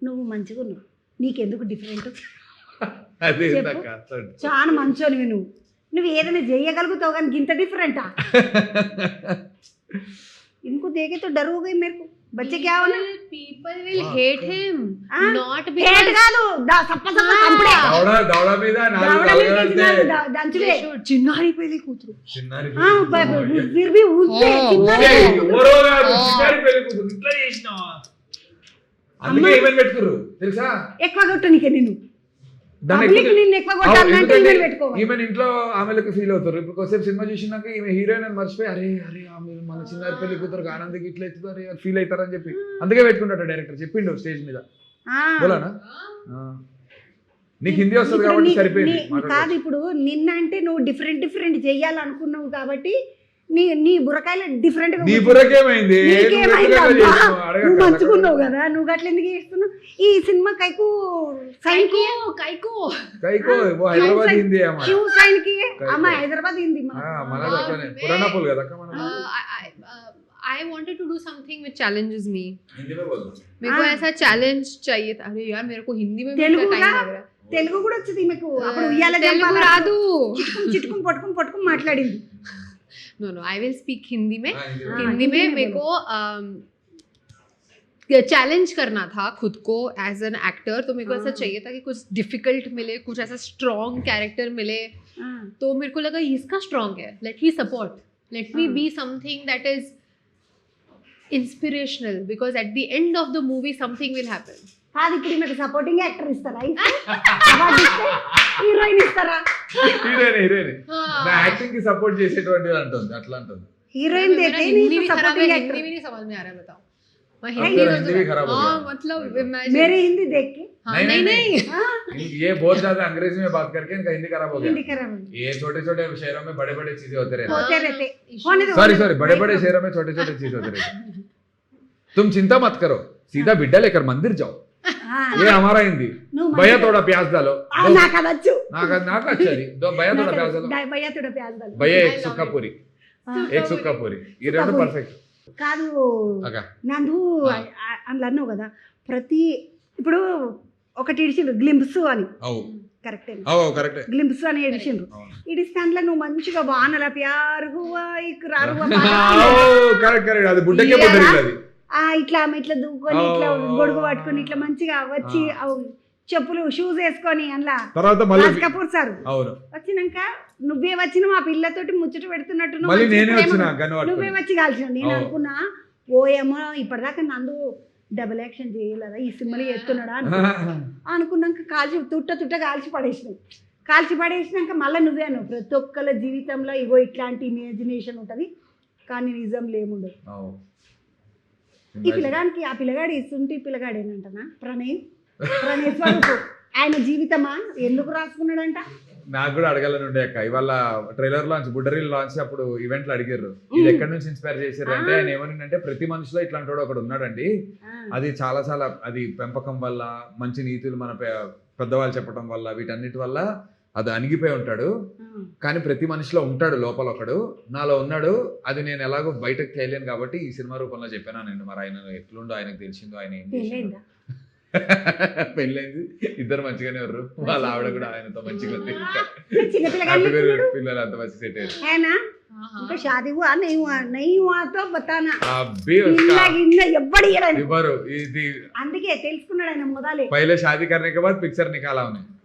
నువ్వు మంచిగా ఉన్నావు, నీకెందుకు డిఫరెంట్? అదే చెప్పు. చాలా మంచోనివి నువ్వు, నువ్వు ఏదైనా చేయగలుగుతావు కానీ గింత డిఫరెంటా? इनको देखे तो डर हो गई मेरे को, बच्चे क्या होना? People will hate him, हाँ? not हेट because కాదు, సప్ప సప్ప చంపడే. దౌడ మీద నాలుగు దవడ మీద తగలడితే చిన్నాడు, దంచుడే. చిన్నారి పెళ్లి కూతురు. చిన్నారి फिर भी उससे చిన్నారి ఎవరో కాదు, చిన్నారి పెళ్లి కూతురు ఇట్లా చేసినావా? అందుకే ఈవెంట్ పెట్టుకుర్రు తెలుసా? ఎక్కువ కొట్టనికే నేను పబ్లిక్ నిన్ను ఎక్కువ కొట్టాలంటే ఈమెయిల్ పెట్టుకోవాలి. ఈమెన్ ఇంట్లో ఆమెలకు ఫీల్ అవుతారు. ఇప్పుడు కొద్దిసేపు సినిమా చూసినాక ఈమె హీరోయిన్ అని మర్చిపోయి అరే అరే ఆమె మన చిన్నారి పెళ్లి కూతురు ఆనందకి ఇట్లా అవుతుంది ఫీల్ అవుతారని చెప్పి అందుకే పెట్టుకుంటాడు డైరెక్టర్. చెప్పిండు స్టేజ్ మీద బోలానా? నీకు హిందీ వస్తుంది కాబట్టి సరిపోయింది. కాదు, ఇప్పుడు నిన్న అంటే నువ్వు డిఫరెంట్ డిఫరెంట్ చెయ్యాలనుకున్నావు కాబట్టి నీ బుర్రకాయలు డిఫరెంట్ గా నీ బుర్రకేమైంది? నువ్వు మంచుకున్నావు కదా, నువ్వు అట్లా ఎందుకు చేస్తున్నావు? ఈ సినిమా కైకు సైన్ కి Kaiko. కైకో హైదరాబాద్ హిందీ క్యూ సైన్ కి అమ్మ హైదరాబాద్ హిందీ మన పురాణా పూల్ కదా అక్క. మన I wanted to do something which challenges me. Hindi में बोल मेरे को ऐसा चैलेंज चाहिए था. अरे यार मेरे को हिंदी में भी తెలుగు टाइम लग रहा है. తెలుగు కూడా వచ్చింది మీకు. అప్పుడు ఉయ్యాల తెలుగు రాదు. చిట్టుకుని పట్టుకుని మాట్లాడింది. No, I will speak Hindi में. हाँ, हिंदी में मेरे को चैलेंज करना था खुद को एज एन एक्टर. तो मेरे को ऐसा चाहिए था कि कुछ डिफिकल्ट मिले, कुछ ऐसा स्ट्रॉन्ग कैरेक्टर मिले. तो मेरे को लगा इसका स्ट्रॉन्ग है, let me support, let me be something that is inspirational, because at the end of the movie something will happen. కాదు, ఇప్పుడు మీకు సపోర్టింగ్ యాక్టర్ ఇస్తారా? హీరోయిన్ ఇస్తారా? హీరోయిన్ నా యాక్టింగ్ కి సపోర్ట్ చేసేటువంటి అంటుంది అట్లా అంటుంది. హీరోయిన్ मेरा देते हिंदी नहीं भी तो खराब है, सपोर्टिंग हिंदी एक्टर. भी नहीं समझ में आ रहा है, बताओ. मैं हिंदी भी खराब हो हाँ गया. मतलब imagine. मेरी हिंदी देख के हाँ, नहीं ये बहुत ज्यादा अंग्रेजी में बात करके इनका हिंदी खराब हो हिंदी गया. खराब है. ये छोटे छोटे शहरों में बड़े बड़े चीजें होते रहते होते रहते issue. होने दो, सॉरी होने दो. सॉरी बड़े बड़े शहरों में छोटे छोटे चीज होते रहते. तुम चिंता मत करो, सीधा बिड्डा लेकर मंदिर जाओ. हाँ, ये हमारा हिंदी. నువ్వు भैया మంచిగా- थोड़ा प्याज डालो. ఆ, నాకు అదొచ్చు. नाक अच्छा जी. दो भैया थोड़ा प्याज डालो. భయ్యా తోడ ప్యాజ్ దాలు. भैया I एक love सुक्का it. पूरी, हाँ. एक सुक्का पूरी. ये सुक्का रेंडो पूरी. परफेक्ट. కాదు అక్క నందు అందులో అన్నావు కదా, ప్రతి ఇప్పుడు ఒకటి ఇడిచిండ్రు గ్లింప్స్ అని, అవు కరెక్టే అవు కరెక్ట్. గ్లింప్స్ అని ఇడిచిండ్రు. ఇడిస్తే అందులో నువ్వు మంచిగా వానల ప్యార్ హువా ఇక్ రారువా కరెక్ట్ కరెక్ట్. అది బుడ్డకే బుడ్డది అది. ఇట్లా ఆమె ఇట్లా దూకొని ఇట్లా గొడుగు పట్టుకొని ఇట్లా మంచిగా వచ్చి చెప్పులు షూస్ వేసుకొని అందులో తర్వాత మళ్ళీ రాజ్ కపూర్ సార్ అవును వచ్చినాక నువ్వే వచ్చి మా పిల్లతోటి ముచ్చట పెడుతున్నట్టు నువ్వు మళ్ళీ మంచిగా నేనే ప్రేమ- వచ్చిన గన్ను నువ్వే పట్టుకొని. వచ్చి కాల్చిన. నేను అవును. అనుకున్నా ఓయేమో ఇప్పటిదాకా నందు డబుల్ యాక్షన్ చేయలేదా, ఈ సినిమాలో ఎత్తున్నాడా అనుకున్నాక కాల్చి తుట్ట కాల్చి పడేసినావు. కాల్చి పడేసినాక మళ్ళీ నువ్వే అన్నావు ప్రతి ఒక్కళ్ళ జీవితంలో ఇగో ఇట్లాంటి ఇమాజినేషన్ ఉంటుంది కానీ నిజంలో ఏముండదు. అవు. ఈ పిల్లగానికి ఆ పిల్లగాడు ఇస్తుంటే ఈ పిల్లగాడు ఏంటంటనా ప్రణయ్ స్వరూపు ఆయన జీవితమా ఎందుకు రాసుకున్నాడంట? నాకు కూడా అడగాలని ఉండే అక్క. ఇవాళ ట్రైలర్ లాంచ్ బుడ్డరీల్ లాంచ్ అప్పుడు ఈవెంట్లు అడిగారు ఇది ఎక్కడి నుంచి ఇన్స్పైర్ చేశారు అంటే ఆయన ఏమని అంటే మనిషిలో ఇట్లాంటి వాడు ఒకడు ఉన్నాడండి. అది చాలా చాలా అది పెంపకం వల్ల మంచి నీతులు మన పెద్దవాళ్ళు చెప్పడం వల్ల వీటన్నిటి వల్ల అది అణిగిపోయి ఉంటాడు. కానీ ప్రతి మనిషిలో ఉంటాడు లోపల ఒకడు, నాలో ఉన్నాడు. అది నేను ఎలాగో బయటకు తేలేను కాబట్టి ఈ సినిమా రూపంలో చెప్పాను. నేను మరి ఆయన ఎట్లుండో ఆయనకు తెలిసిందో ఆయన ఏం చేసిందో. పెళ్ళైంది, ఇద్దరు మంచిగానే ఉన్నారు. వాళ్ళ ఆవిడ కూడా ఆయనతో మంచిగా ఉంది. చిన్న పిల్లగాడు పిల్లలు అంత మంచి సెట్ అయ్యారు. ఇంకా షాదీ हुआ नहीं हुआ तो बताना. అబ్బే ఎవ్వడు ఇయ్యడు. ఇవ్వరు. ఇది అందుకే తెలుసుకున్నాడు ఆయన మొదలే. पहले शादी करने के बाद पिक्चर निकाला उन्हें.